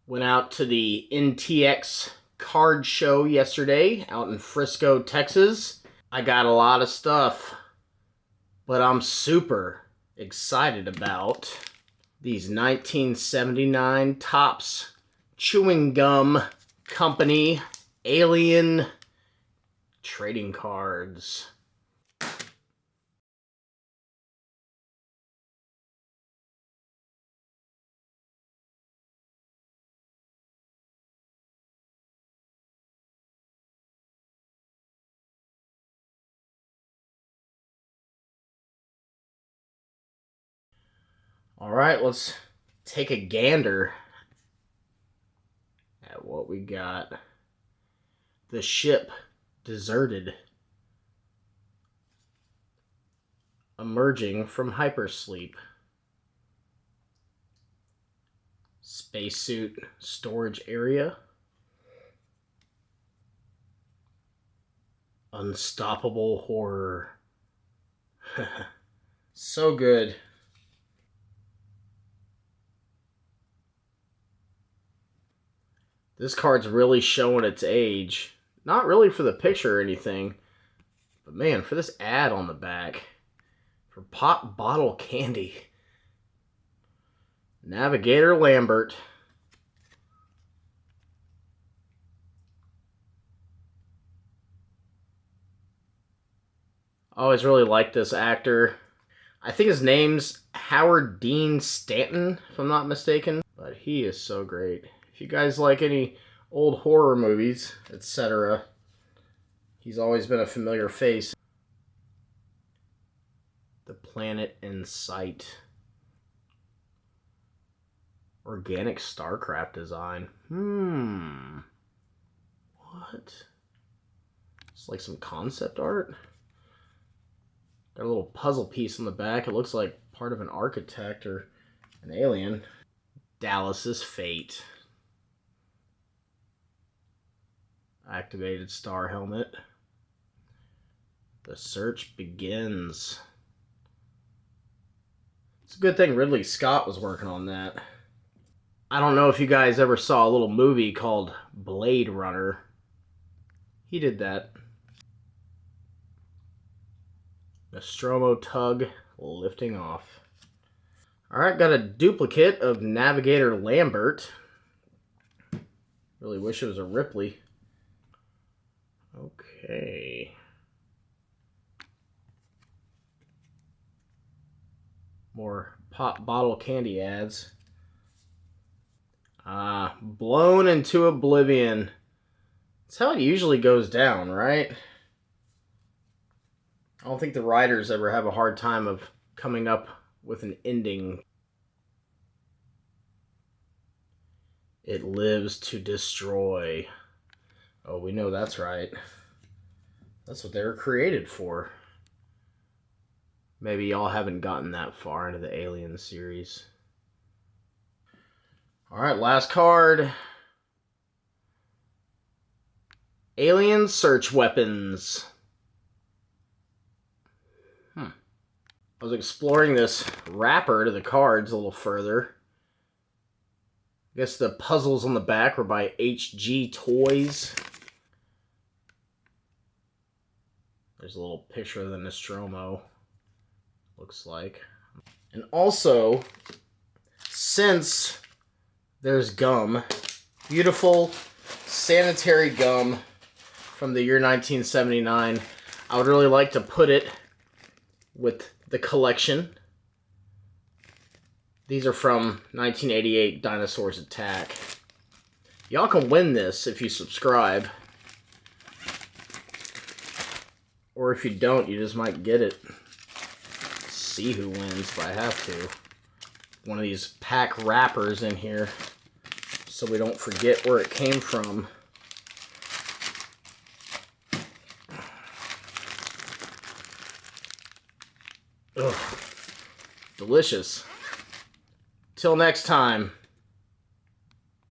Went out to the NTX Card show yesterday out in Frisco, Texas. I got a lot of stuff, but I'm super excited about these 1979 Topps Chewing Gum Company Alien trading cards. All right, let's take a gander at what we got. The ship deserted, emerging from hypersleep. Spacesuit storage area. Unstoppable horror. So good. This card's really showing its age. Not really for the picture or anything, but man, for this ad on the back. For pop bottle candy. Navigator Lambert. I always really liked this actor. I think his name's Howard Dean Stanton, if I'm not mistaken. But he is so great. If you guys like any old horror movies, etc., he's always been a familiar face. The Planet in Sight. Organic StarCraft design. What? It's like some concept art. Got a little puzzle piece on the back. It looks like part of an architect or an alien. Dallas's Fate. Activated star helmet. The search begins. It's a good thing Ridley Scott was working on that. I don't know if you guys ever saw a little movie called Blade Runner. He did that. Nostromo tug lifting off. Alright, got a duplicate of Navigator Lambert. Really wish it was a Ripley. Okay. More pop bottle candy ads. Blown into oblivion. That's how it usually goes down, right? I don't think the writers ever have a hard time of coming up with an ending. It lives to destroy. Oh, we know that's right. That's what they were created for. Maybe y'all haven't gotten that far into the Alien series. Alright, last card. Alien search weapons. I was exploring this wrapper to the cards a little further. I guess the puzzles on the back were by HG Toys. There's a little picture of the Nostromo. Looks like. And also, since there's gum, beautiful sanitary gum from the year 1979, I would really like to put it with the collection. These are from 1988 Dinosaurs Attack. Y'all can win this if you subscribe. Or if you don't, you just might get it. Let's see who wins if I have to. One of these pack wrappers in here so we don't forget where it came from. Ugh. Delicious. Till next time.